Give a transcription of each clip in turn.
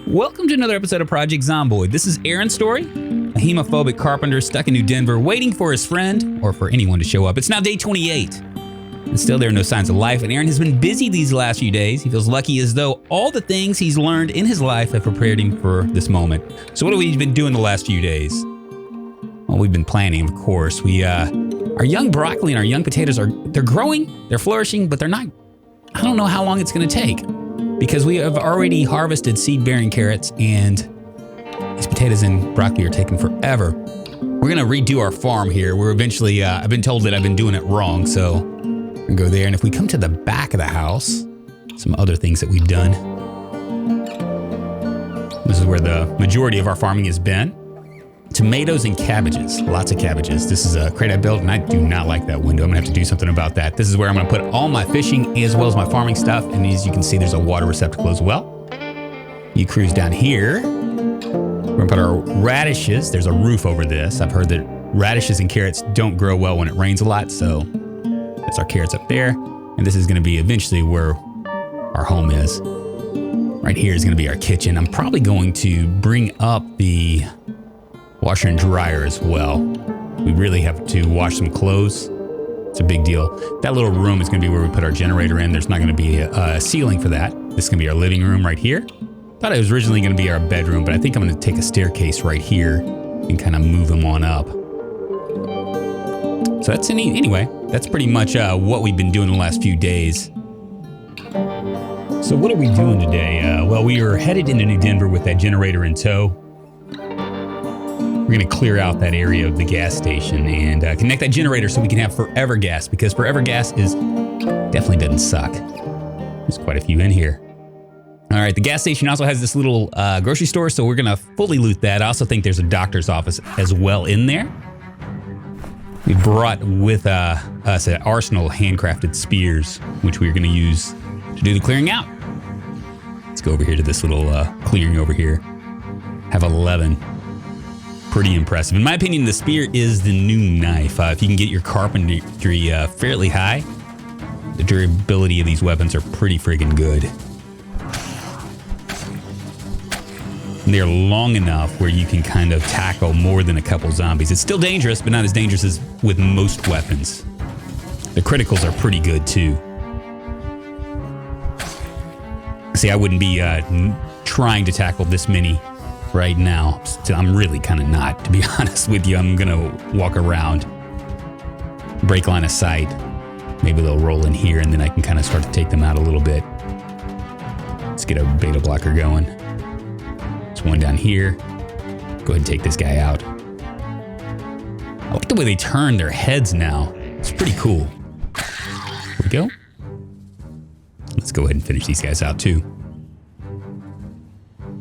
Welcome to another episode of Project Zomboid. This is Aaron's story, a hemophobic carpenter stuck in New Denver waiting for his friend or for anyone to show up. It's now day 28, and still there are no signs of life, and Aaron has been busy these last few days. He feels lucky as though all the things he's learned in his life have prepared him for this moment. So what have we been doing the last few days? Well, we've been planning, of course. Our young broccoli and our young potatoes they're growing, they're flourishing, but they're not, I don't know how long it's gonna take, because we have already harvested seed-bearing carrots, and these potatoes and broccoli are taking forever. We're gonna redo our farm here. We're eventually, I've been told that I've been doing it wrong, so we're gonna go there. And if we come to the back of the house, some other things that we've done. This is where the majority of our farming has been. Tomatoes and cabbages, lots of cabbages. This is a crate I built, and I do not like that window. I'm gonna have to do something about that. This is where I'm gonna put all my fishing as well as my farming stuff, and as you can see, there's a water receptacle as well. You cruise down here. We're gonna put our radishes. There's a roof over this. I've heard that radishes and carrots don't grow well when it rains a lot, so that's our carrots up there. And this is gonna be eventually where our home is. Right here is gonna be our kitchen. I'm probably going to bring up the washer and dryer as well. We really have to wash some clothes. It's a big deal. That little room is going to be where we put our generator in. There's not going to be a ceiling for that. This is going to be our living room right here. Thought it was originally going to be our bedroom, but I think I'm going to take a staircase right here and kind of move them on up. So that's anyway, that's pretty much what we've been doing the last few days. So what are we doing today? Well, we are headed into New Denver with that generator in tow. We're gonna clear out that area of the gas station and connect that generator so we can have forever gas, because forever gas definitely doesn't suck. There's quite a few in here. All right, the gas station also has this little grocery store, so we're gonna fully loot that. I also think there's a doctor's office as well in there. We brought with us an arsenal of handcrafted spears, which we're gonna use to do the clearing out. Let's go over here to this little clearing over here. Have 11. Pretty impressive. In my opinion, the spear is the new knife. If you can get your carpentry fairly high, the durability of these weapons are pretty friggin' good. And they're long enough where you can kind of tackle more than a couple zombies. It's still dangerous, but not as dangerous as with most weapons. The criticals are pretty good too. See, I wouldn't be trying to tackle this many right now. I'm really kind of not, to be honest with you. I'm gonna walk around, break line of sight. Maybe they'll roll in here and then I can kind of start to take them out a little bit. Let's get a beta blocker going. There's one down here. Go ahead and take this guy out. I like the way they turn their heads now. It's pretty cool. Here we go. Let's go ahead and finish these guys out too.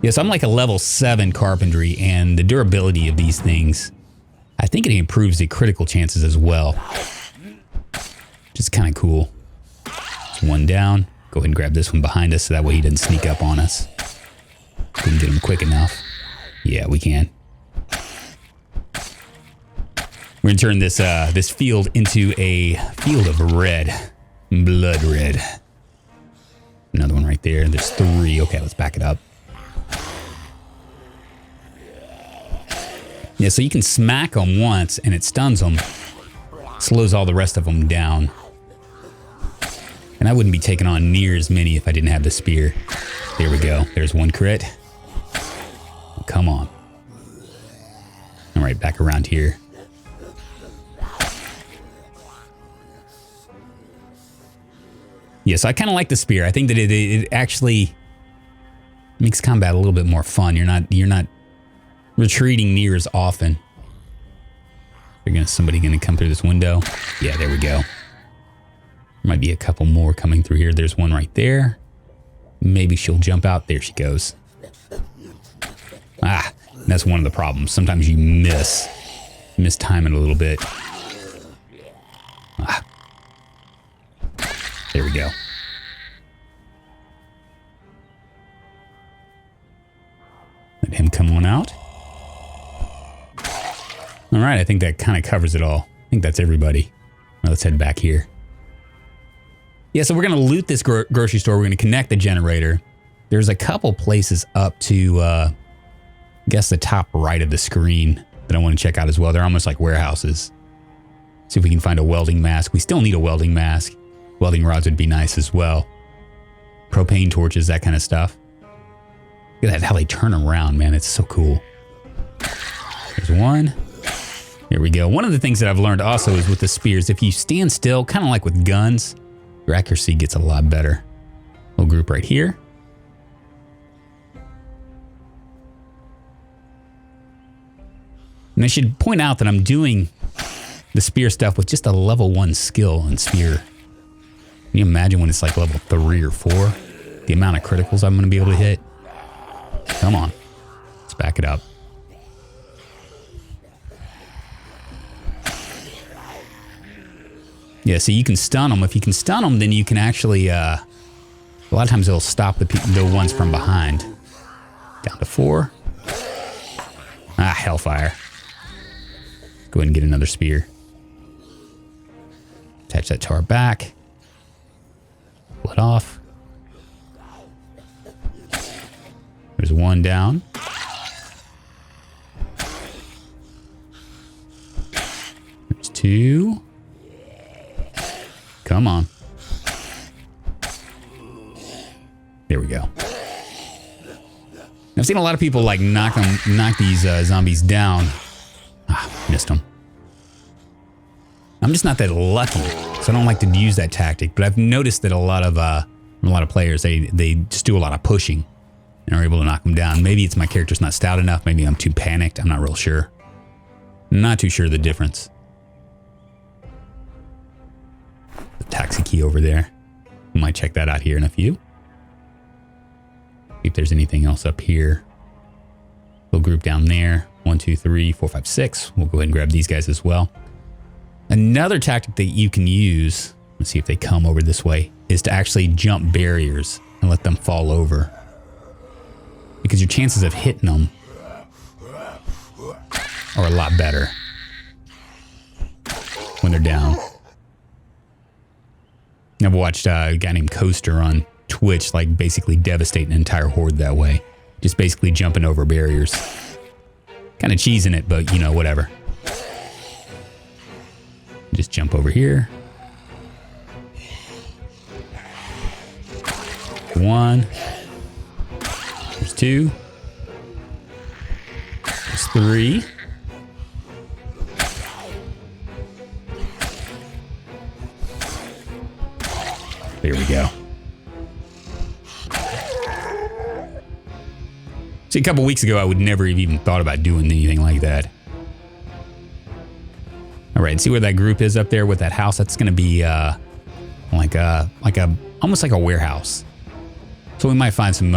Yes, I'm like a level 7 carpentry, and the durability of these things, I think it improves the critical chances as well. Just kind of cool. There's one down. Go ahead and grab this one behind us so that way he doesn't sneak up on us. Couldn't get him quick enough. Yeah, we can. We're gonna turn this field into a field of red. Blood red. Another one right there. There's 3. Okay, let's back it up. Yeah, so you can smack them once and it stuns them, slows all the rest of them down. And I wouldn't be taking on near as many if I didn't have the spear. There we go. There's one crit. Oh, come on. All right, back around here. Yeah, so I kind of like the spear. I think that it actually makes combat a little bit more fun. You're not retreating near as often. Somebody gonna come through this window? Yeah, there we go. Might be a couple more coming through here. There's one right there. Maybe she'll jump out. There she goes. Ah, that's one of the problems. Sometimes you mistime it a little bit. Ah. There we go. Let him come on out. All right, I think that kind of covers it all. I think that's everybody. Well, let's head back here. Yeah, so we're going to loot this grocery store. We're going to connect the generator. There's a couple places up to, I guess, the top right of the screen that I want to check out as well. They're almost like warehouses. See if we can find a welding mask. We still need a welding mask. Welding rods would be nice as well. Propane torches, that kind of stuff. Look at that, how they turn around, man. It's so cool. There's one. Here we go. One of the things that I've learned also is with the spears, if you stand still, kind of like with guns, your accuracy gets a lot better. Little group right here. And I should point out that I'm doing the spear stuff with just a level 1 skill in spear. Can you imagine when it's like level 3 or 4? The amount of criticals I'm going to be able to hit. Come on. Let's back it up. Yeah, so you can stun them. If you can stun them, then you can actually, a lot of times it'll stop the ones from behind. Down to 4. Ah, hellfire. Go ahead and get another spear. Attach that to our back. Pull it off. There's one down. There's 2. Come on. There we go. I've seen a lot of people like knock these zombies down. Ah, missed them. I'm just not that lucky, so I don't like to use that tactic. But I've noticed that a lot of players they just do a lot of pushing and are able to knock them down. Maybe it's my character's not stout enough. Maybe I'm too panicked. I'm not real sure. Not too sure the difference. The taxi key over there. We might check that out here in a few. See if there's anything else up here. Little group down there. 1, 2, 3, 4, 5, 6. We'll go ahead and grab these guys as well. Another tactic that you can use, let's see if they come over this way, is to actually jump barriers and let them fall over. Because your chances of hitting them are a lot better when they're down. I've watched a guy named Coaster on Twitch, like basically devastate an entire horde that way. Just basically jumping over barriers. Kind of cheesing it, but you know, whatever. Just jump over here. 1. There's 2. There's 3. There we go. See, a couple weeks ago, I would never have even thought about doing anything like that. All right, see where that group is up there with that house? That's going to be almost like a warehouse. So we might find some,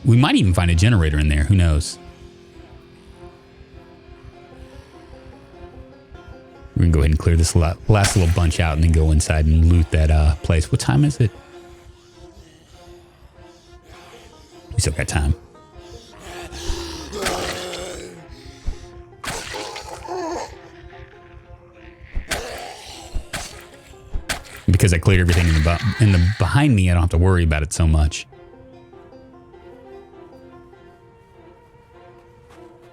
we might even find a generator in there. Who knows? We're going to go ahead and clear this last little bunch out and then go inside and loot that place. What time is it? We still got time. Because I cleared everything in the behind me, I don't have to worry about it so much.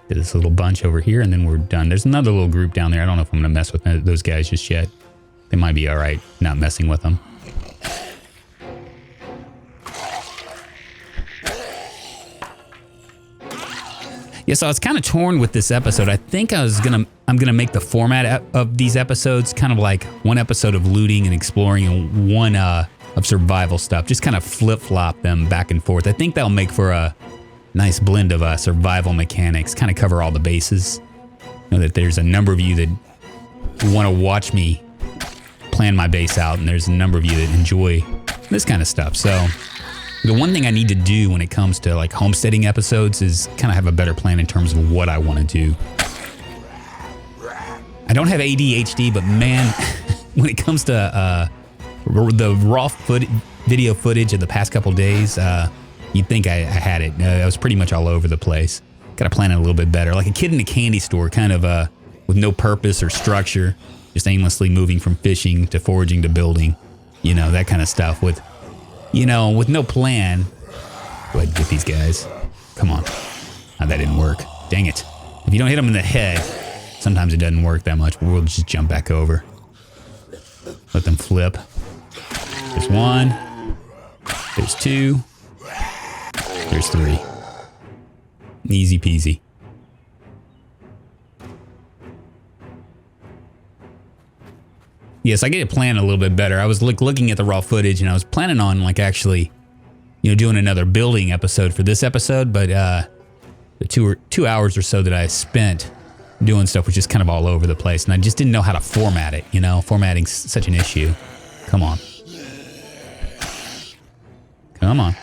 Did this little bunch over here, and then we're done. There's another little group down there. I don't know if I'm going to mess with those guys just yet. They might be all right, not messing with them. Yeah, so I was kind of torn with this episode. I think I'm gonna make the format of these episodes kind of like one episode of looting and exploring and one of survival stuff. Just kind of flip-flop them back and forth. I think that'll make for a nice blend of survival mechanics, kind of cover all the bases. I know that there's a number of you that want to watch me plan my base out, and there's a number of you that enjoy this kind of stuff. So the one thing I need to do when it comes to like homesteading episodes is kind of have a better plan in terms of what I want to do. I don't have ADHD, but man, when it comes to the raw video footage of the past couple days, you'd think I had it. I was pretty much all over the place. Got to plan it a little bit better. Like a kid in a candy store, kind of with no purpose or structure, just aimlessly moving from fishing to foraging to building, you know, that kind of stuff with no plan. Go ahead and get these guys. Come on. Oh, that didn't work. Dang it. If you don't hit them in the head, sometimes it doesn't work that much, but we'll just jump back over. Let them flip. There's one. There's two. There's three. Easy peasy. Yes, I get it planned a little bit better. I was looking at the raw footage and I was planning on like actually, doing another building episode for this episode, but the 2 hours or so that I spent doing stuff was just kind of all over the place, and I just didn't know how to format it. Formatting's such an issue. Come on. Come on.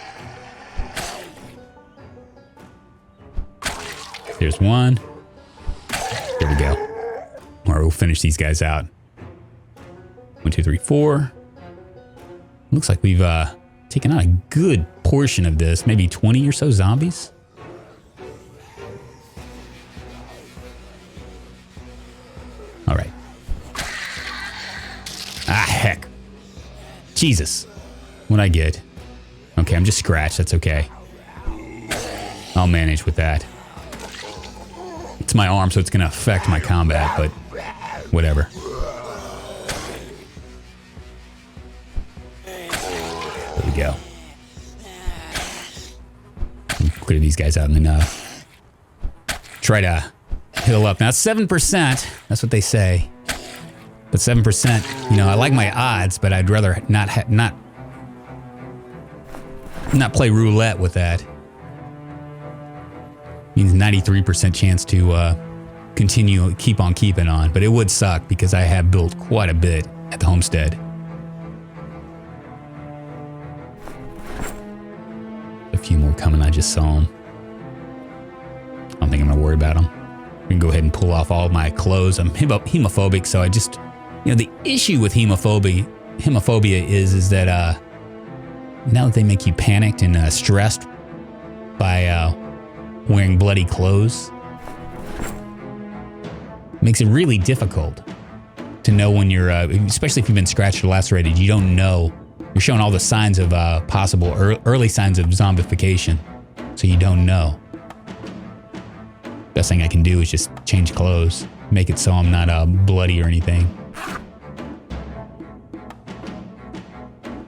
There's one. There we go. All right, we'll finish these guys out. 1, 2, 3, 4. Looks like we've taken out a good portion of this. Maybe 20 or so zombies. All right. Ah, heck. Jesus. What'd I get? Okay, I'm just scratched. That's okay. I'll manage with that. It's my arm, so it's going to affect my combat, but whatever. There we go. Clear these guys out and then try to heal up. Now, 7%, that's what they say. But 7%, I like my odds, but I'd rather not play roulette with that. Means 93% chance to keep on keeping on, but it would suck because I have built quite a bit at the homestead. A few more coming, I just saw them. I don't think I'm gonna worry about them. We can go ahead and pull off all my clothes. I'm hemophobic, so I just, the issue with hemophobia is that now that they make you panicked and stressed by wearing bloody clothes, it makes it really difficult to know when you're, especially if you've been scratched or lacerated, you don't know. You're showing all the signs of possible early signs of zombification, so you don't know. Best thing I can do is just change clothes, make it so I'm not bloody or anything.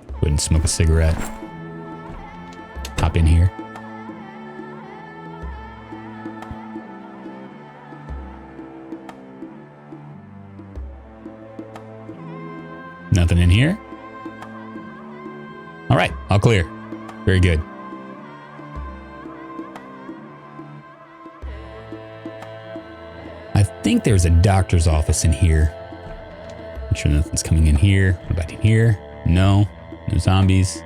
Go ahead and smoke a cigarette. Hop in here. Nothing in here. All right, all clear. Very good. I think there's a doctor's office in here. I'm sure nothing's coming in here. What about in here? No. No zombies.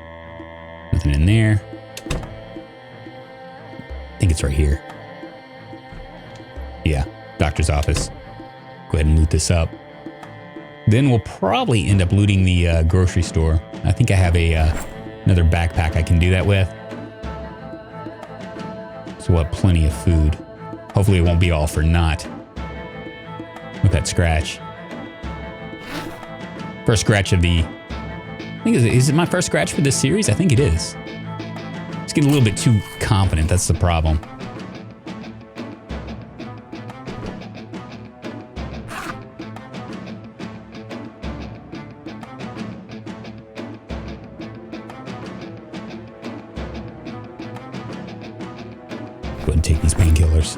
Nothing in there. I think it's right here. Yeah, doctor's office. Go ahead and loot this up. Then we'll probably end up looting the grocery store. I think I have another backpack I can do that with. So we'll have plenty of food. Hopefully it won't be all for naught with that scratch. First scratch of the... I think is it my first scratch for this series? I think it is. It's getting a little bit too confident. That's the problem. Go ahead and take these painkillers.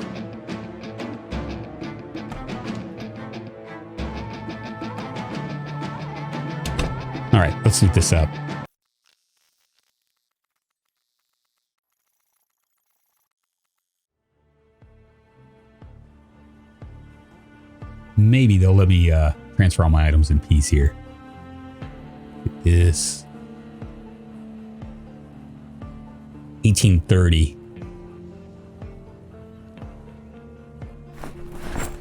All right, let's loot this up. Maybe they'll let me transfer all my items in peace here. Get this. 1830.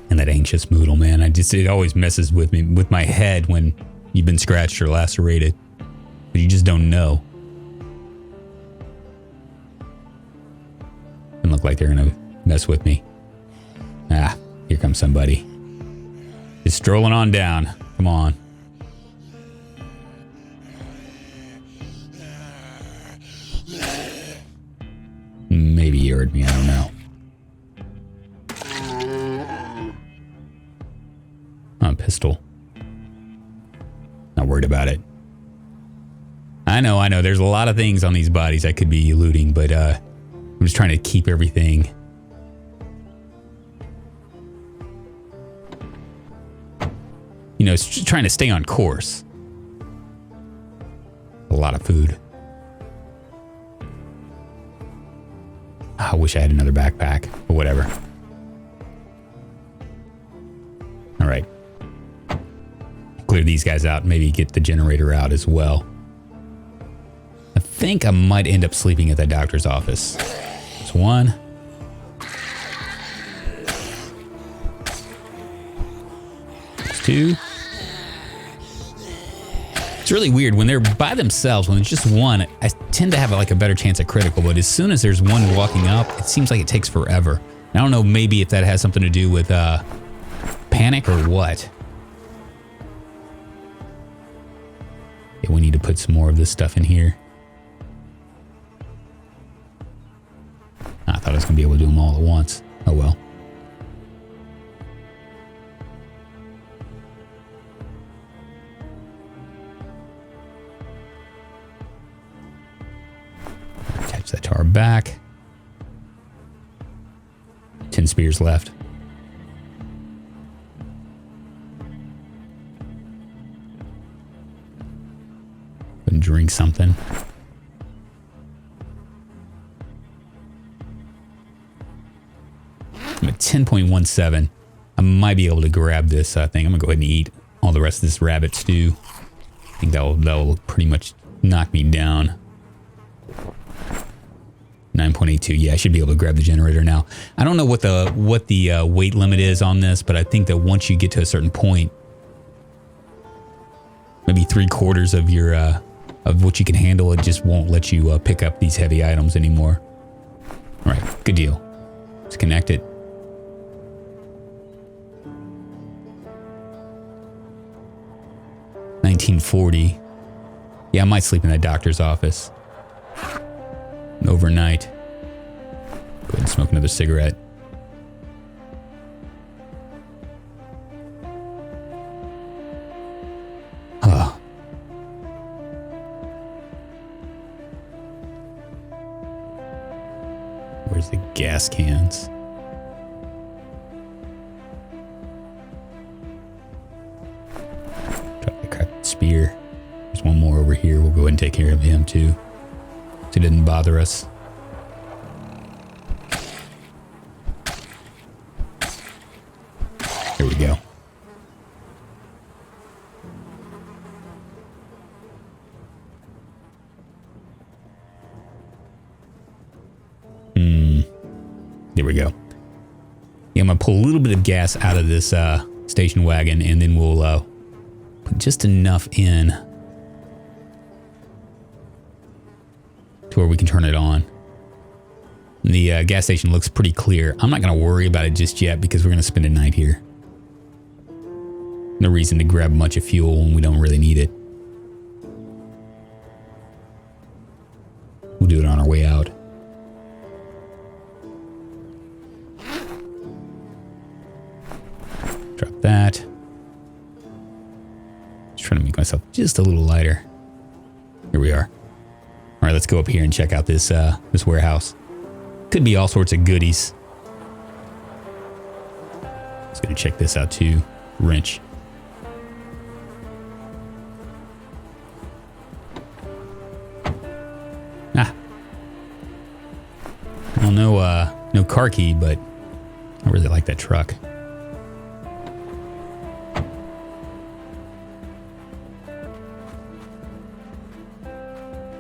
And that anxious moodle, man. It always messes with me, with my head when you've been scratched or lacerated. But you just don't know. Doesn't look like they're gonna mess with me. Ah, here comes somebody. Just strolling on down. Come on. hurt me. I don't know. Oh, a pistol. Not worried about it. I know. There's a lot of things on these bodies I could be looting, but I'm just trying to keep everything. You know, it's just trying to stay on course. A lot of food. I wish I had another backpack, but whatever. All right. Clear these guys out, maybe get the generator out as well. I think I might end up sleeping at that doctor's office. There's one. There's two. It's really weird when they're by themselves. When it's just one, I tend to have like a better chance at critical, but as soon as there's one walking up, it seems like it takes forever. I don't know, maybe if that has something to do with panic or what. Yeah, we need to put some more of this stuff in here. I thought I was gonna be able to do them all at once. Oh well. Attach that to our back. 10 spears left. And drink something. I'm at 10.17. I might be able to grab this thing. I'm gonna go ahead and eat all the rest of this rabbit stew. I think that will pretty much knock me down. 9.82. Yeah, I should be able to grab the generator now. I don't know what the weight limit is on this, but I think that once you get to a certain point, maybe 3/4 of your of what you can handle, it just won't let you pick up these heavy items anymore. All right, good deal. Let's connect it. $19.40. Yeah, I might sleep in that doctor's office overnight. Go ahead and smoke another cigarette. Where's the gas cans? Try to crack the spear. There's one more over here. We'll go ahead and take care of him too, so he didn't bother us. Here we go. There we go. Yeah, I'm gonna pull a little bit of gas out of this station wagon, and then we'll put just enough in to where we can turn it on. The gas station looks pretty clear. I'm not gonna worry about it just yet because we're gonna spend a night here. No reason to grab a bunch of fuel when we don't really need it. We'll do it on our way out. Drop that. Just trying to make myself just a little lighter. Here we are. All right, let's go up here and check out this this warehouse. Could be all sorts of goodies. Just gonna check this out too. Wrench. Well, no car key, but I really like that truck.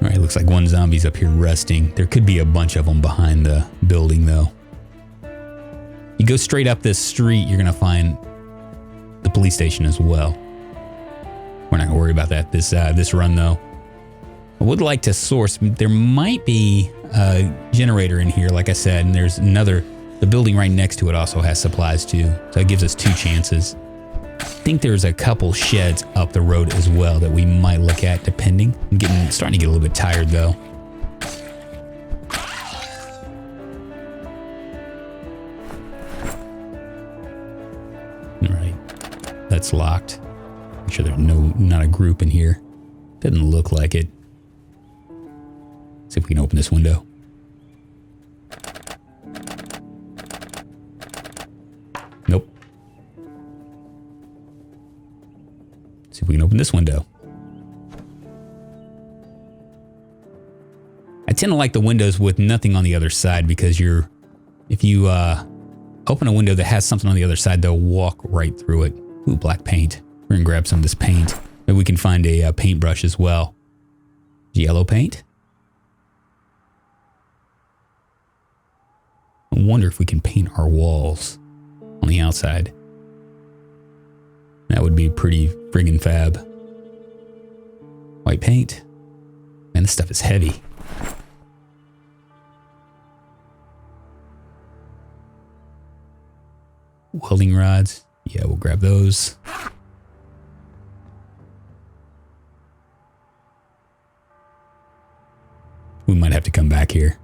All right, looks like one zombie's up here resting. There could be a bunch of them behind the building, though. You go straight up this street, you're gonna find the police station as well. We're not gonna worry about that this run, though. I would like to source. There might be a generator in here, like I said, and there's another. The building right next to it also has supplies too, so it gives us 2 chances. I think there's a couple sheds up the road as well that we might look at, depending. I'm starting to get a little bit tired though. that's locked. Make sure there's not a group in here. Doesn't look like it. See if we can open this window. Nope. See if we can open this window. I tend to like the windows with nothing on the other side because if you open a window that has something on the other side, they'll walk right through it. Ooh, black paint. We're gonna grab some of this paint. Maybe we can find a paintbrush as well. Yellow paint. I wonder if we can paint our walls on the outside. That would be pretty friggin' fab. White paint. Man, this stuff is heavy. Welding rods. Yeah, we'll grab those. We might have to come back here.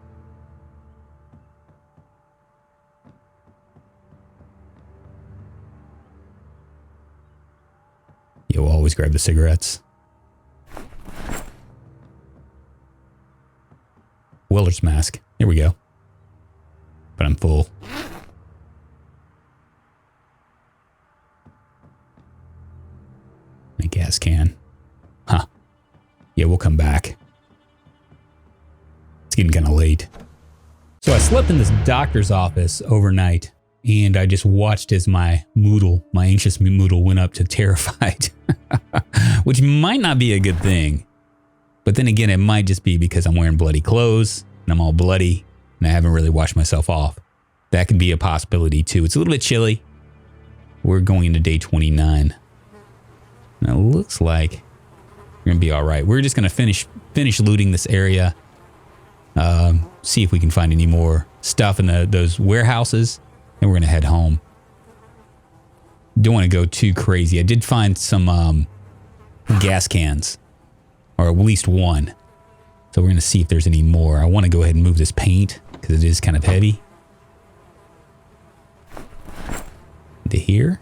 Yeah, we'll always grab the cigarettes. Welder's mask. Here we go. But I'm full. A gas can. Huh. Yeah, we'll come back. It's getting kind of late. So I slept in this doctor's office overnight, and I just watched as my anxious moodle went up to terrified, which might not be a good thing. But then again, it might just be because I'm wearing bloody clothes and I'm all bloody and I haven't really washed myself off. That could be a possibility too. It's a little bit chilly. We're going into day 29. Now it looks like we're gonna be all right. We're just gonna finish looting this area. See if we can find any more stuff in those warehouses, and we're gonna head home. Don't want to go too crazy. I did find some gas cans, or at least one. So we're gonna see if there's any more. I want to go ahead and move this paint because it is kind of heavy. To here.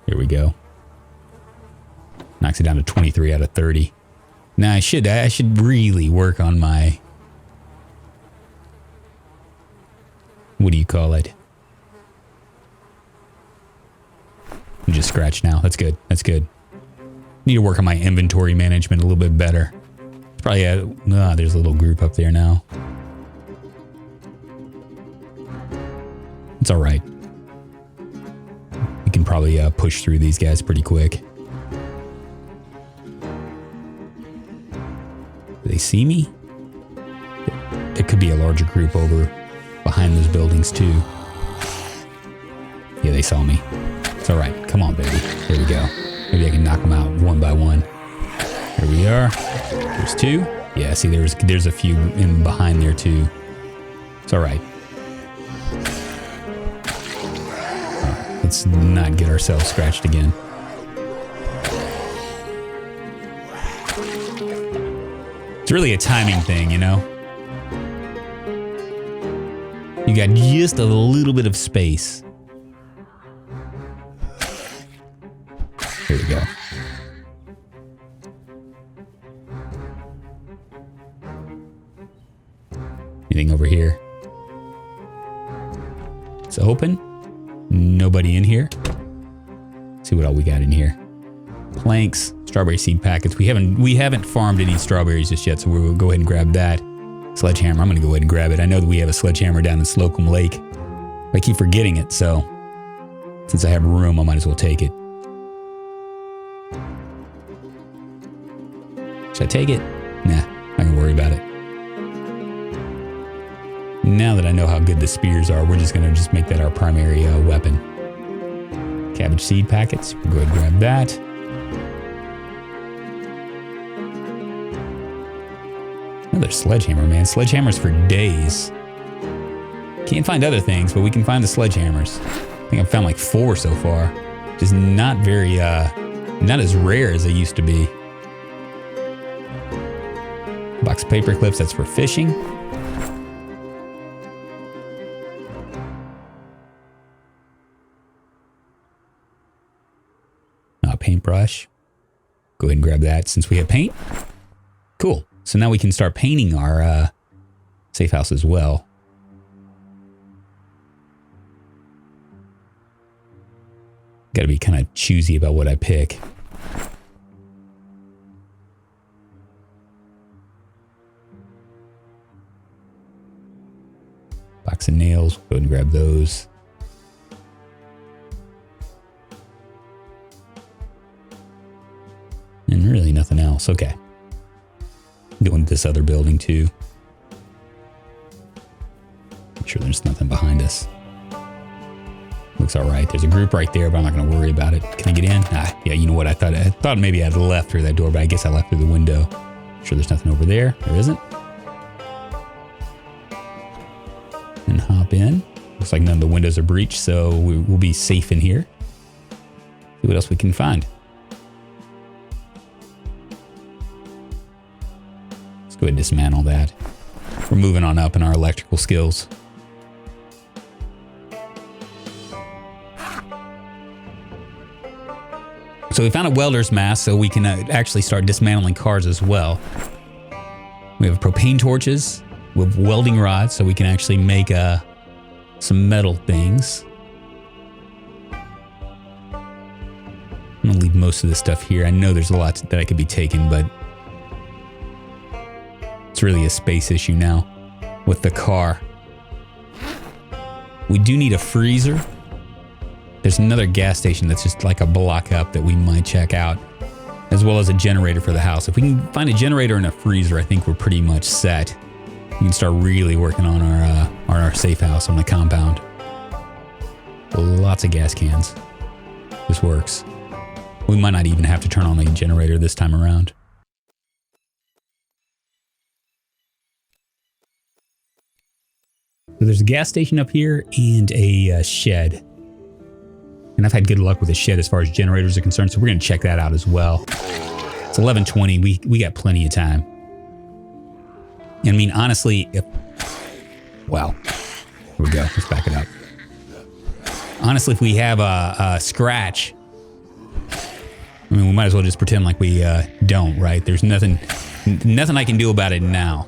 Here we go. Knocks it down to 23 out of 30. Now I should really work on my, what do you call it? I'm just scratched now. That's good. That's good. Need to work on my inventory management a little bit better. Probably there's a little group up there now. It's all right. We can probably push through these guys pretty quick. Do they see me? There could be a larger group over behind those buildings too. Yeah, they saw me. It's all right. Come on, baby. There we go. Maybe I can knock them out one by one. Here we are. There's two. Yeah, see, there's a few in behind there too. It's all right. Let's not get ourselves scratched again. It's really a timing thing, you know? You got just a little bit of space. Here we go. Anything over here? It's open. Nobody in here. Let's see what all we got in here. Planks, strawberry seed packets. We haven't farmed any strawberries just yet, so we'll go ahead and grab that. Sledgehammer, I'm gonna go ahead and grab it. I know that we have a sledgehammer down in Slocum Lake. I keep forgetting it, so since I have room, I might as well take it. Should I take it? Nah, not gonna worry about it. Now that I know how good the spears are, we're just gonna make that our primary weapon. Cabbage seed packets, we'll go ahead and grab that. Another sledgehammer, man. Sledgehammers for days. Can't find other things, but we can find the sledgehammers. I think I've found like 4 so far. Just not very, not as rare as they used to be. Box of paper clips, that's for fishing. paintbrush. Go ahead and grab that since we have paint. Cool. So now we can start painting our safe house as well. Got to be kind of choosy about what I pick. Box of nails. Go ahead and grab those. And really nothing else. Okay. Doing this other building too. Make sure there's nothing behind us. Looks all right. There's a group right there, but I'm not going to worry about it. Can I get in? Yeah, you know what? I thought maybe I'd left through that door, but I guess I left through the window. Sure there's nothing over there. There isn't. And hop in. Looks like none of the windows are breached, so we'll be safe in here. See what else we can find. Let's go ahead and dismantle that. We're moving on up in our electrical skills. So we found a welder's mask, so we can actually start dismantling cars as well. We have propane torches with welding rods, so we can actually make some metal things. I'm gonna leave most of this stuff here. I know there's a lot that I could be taking, but it's really a space issue now with the car. We do need a freezer. There's another gas station that's just like a block up that we might check out, as well as a generator for the house. If we can find a generator and a freezer, I think we're pretty much set. We can start really working on our safe house on the compound. Lots of gas cans. This works. We might not even have to turn on the generator this time around. So there's a gas station up here and a shed. And I've had good luck with the shed as far as generators are concerned, so we're going to check that out as well. It's 11:20. We got plenty of time. And I mean, honestly, wow. Here we go. Let's back it up. Honestly, if we have a scratch, I mean, we might as well just pretend like we don't, right? There's nothing I can do about it now.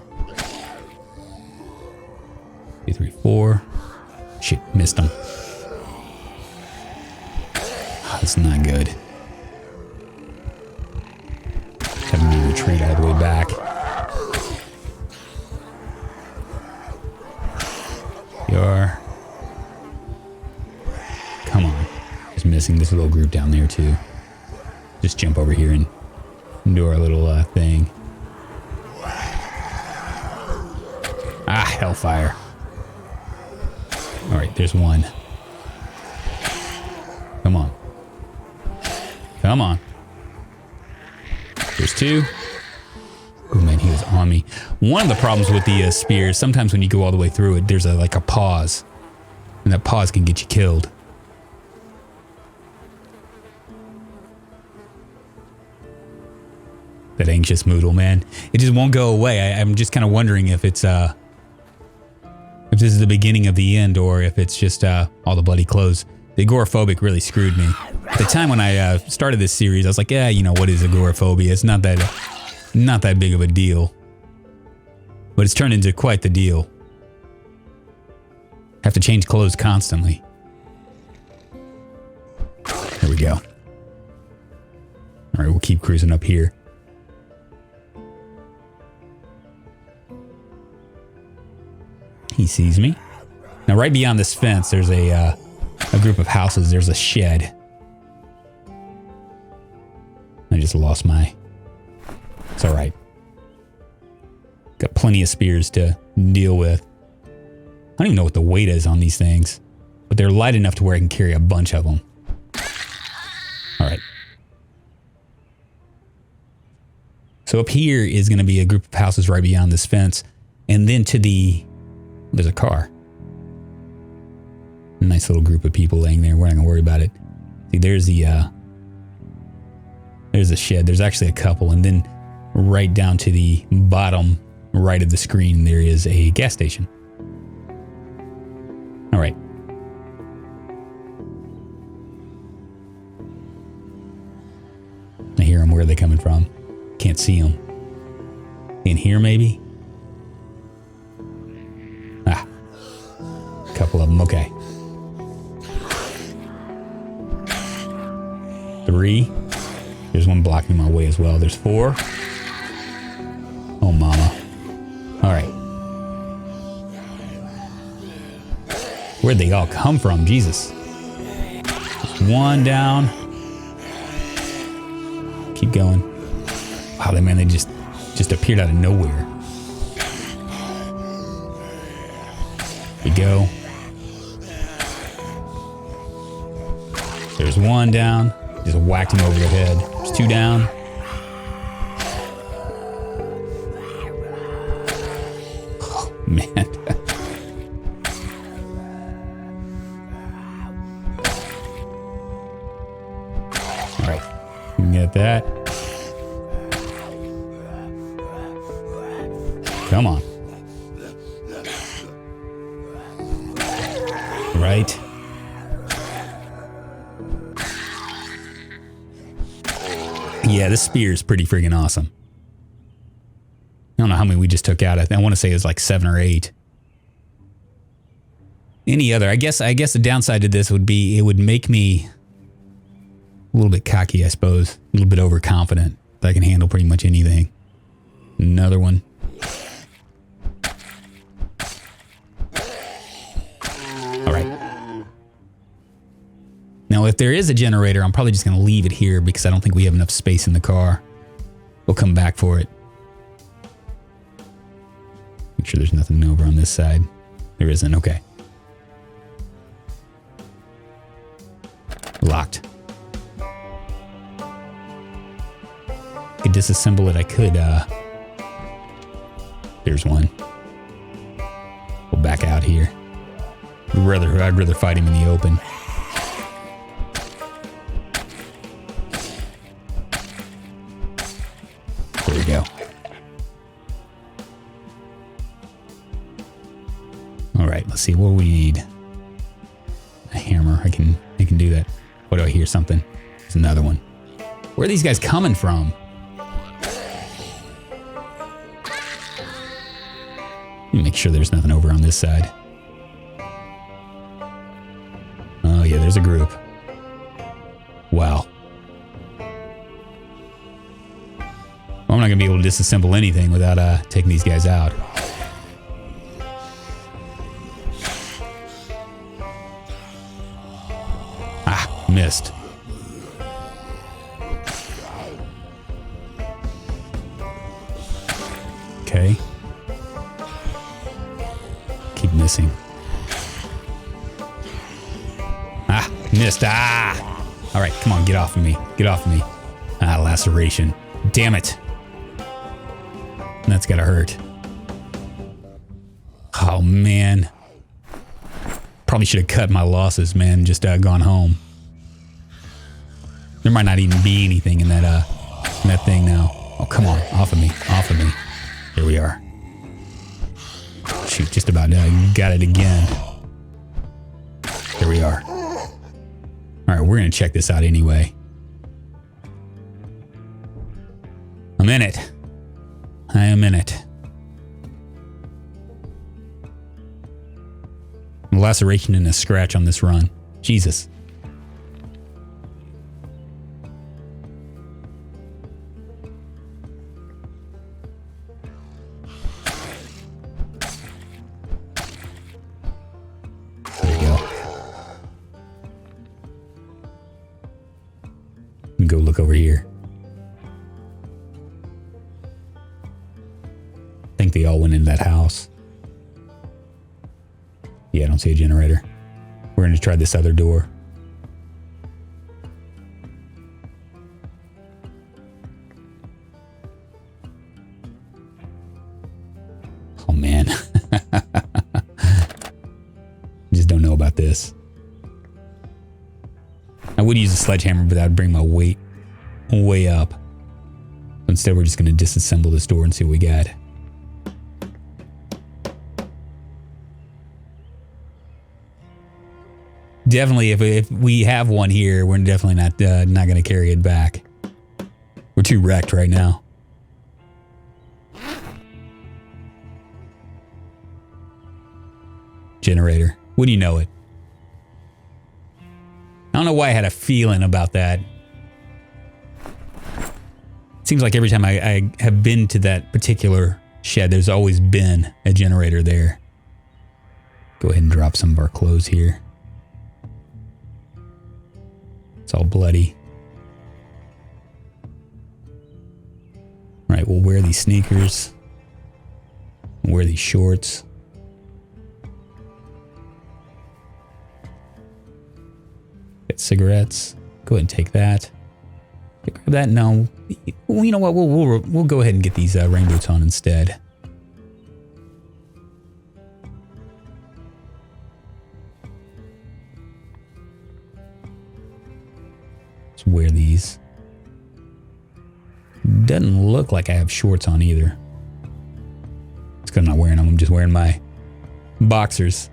2, 3, 4. Shit, missed them. That's not good. Having me retreat all the way back. You are. Come on. Just missing this little group down there too. Just jump over here and do our little thing. Ah, hellfire. All right, there's one. Come on. Come on. There's two. Oh man, he was on me. One of the problems with the spears, sometimes when you go all the way through it, there's like a pause. And that pause can get you killed. That anxious moodle, man. It just won't go away. I'm just kind of wondering if it's if this is the beginning of the end or if it's just all the bloody clothes. The agoraphobic really screwed me. At the time when I started this series, I was like, yeah, you know, what is agoraphobia? It's not that big of a deal. But it's turned into quite the deal. Have to change clothes constantly. There we go. All right, we'll keep cruising up here. He sees me. Now, right beyond this fence, there's a group of houses. There's a shed. I just lost my... It's all right. Got plenty of spears to deal with. I don't even know what the weight is on these things, but they're light enough to where I can carry a bunch of them. All right. So up here is going to be a group of houses right beyond this fence. And then to the... There's a car. A nice little group of people laying there. We're not going to worry about it. See, there's the shed. There's actually a couple. And then right down to the bottom right of the screen, there is a gas station. All right. Where are they coming from? Can't see them. In here, maybe? Ah. A couple of them. Okay. 3. There's one blocking my way as well. There's 4. Oh, mama. All right. Where'd they all come from? Jesus. There's 1 down. Keep going. Wow, man, they just appeared out of nowhere. We go. There's 1 down. Just whacked him over the head. There's 2 down. Oh, man. All right. We can get that. Come on. Right. Yeah, this spear is pretty friggin' awesome. I don't know how many we just took out. I want to say it was like 7 or 8. Any other? I guess the downside to this would be it would make me a little bit cocky, I suppose. A little bit overconfident that I can handle pretty much anything. Another one. All right. Now, if there is a generator, I'm probably just going to leave it here because I don't think we have enough space in the car. We'll come back for it. Make sure there's nothing over on this side. There isn't. Okay. Locked. Could disassemble it. I could. There's one. We'll back out here. I'd rather fight him in the open. There we go. All right, let's see what we need. A hammer. I can do that. What do I hear? Something. There's another one. Where are these guys coming from? Let me make sure there's nothing over on this side. Oh yeah, there's a group. Wow. Well, I'm not gonna be able to disassemble anything without taking these guys out. Ah, missed. Okay. Keep missing. Ah, missed. Ah! All right, come on, get off of me. Get off of me. Ah, laceration. Damn it. That's gotta hurt. Oh, man. Probably should have cut my losses, man. Just gone home. There might not even be anything in that thing now. Oh, come on. Off of me. Off of me. Here we are. Shoot, just about got it again. Here we are. All right, we're going to check this out anyway. I'm in it. I am in it. A laceration and a scratch on this run. Jesus. Go look over here. I think they all went into that house. Yeah, I don't see a generator. We're going to try this other door. Oh, man. Just don't know about this. I would use a sledgehammer, but that would bring my weight way up. Instead, we're just going to disassemble this door and see what we got. Definitely, if we have one here, we're definitely not going to carry it back. We're too wrecked right now. Generator. Wouldn't you know it? I don't know why I had a feeling about that. Seems like every time I have been to that particular shed, there's always been a generator there. Go ahead and drop some of our clothes here. It's all bloody. All right, we'll wear these sneakers. We'll wear these shorts. Get cigarettes. Go ahead and take that. Grab that. No, well, you know what? We'll go ahead and get these rain boots on instead. Let's wear these. Doesn't look like I have shorts on either. It's because I'm not wearing them. I'm just wearing my boxers.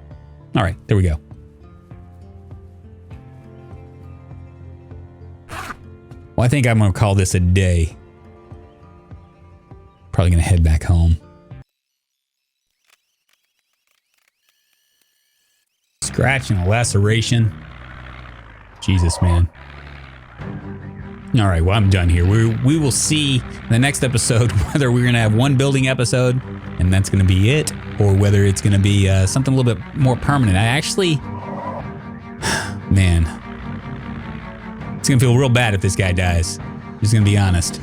All right, there we go. Well, I think I'm going to call this a day. Probably going to head back home. Scratch and a laceration. Jesus, man. All right, well, I'm done here. We will see in the next episode whether we're going to have one building episode and that's going to be it, or whether it's going to be something a little bit more permanent. I actually... Man... It's gonna feel real bad if this guy dies. Just gonna be honest.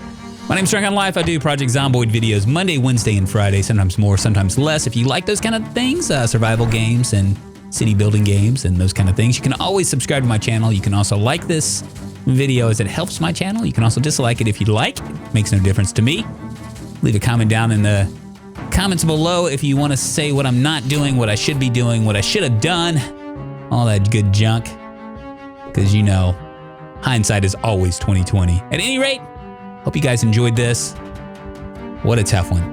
My name's Drunkonlife. I do Project Zomboid videos Monday, Wednesday, and Friday. Sometimes more, sometimes less. If you like those kind of things, survival games and city building games and those kind of things, you can always subscribe to my channel. You can also like this video as it helps my channel. You can also dislike it if you'd like. It makes no difference to me. Leave a comment down in the comments below if you want to say what I'm not doing, what I should be doing, what I should have done, all that good junk. Because you know, hindsight is always 20/20. At any rate, hope you guys enjoyed this. What a tough one.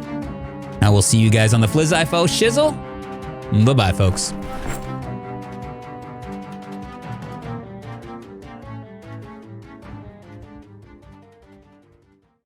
I will see you guys on the Flizzifo shizzle. Bye-bye, folks.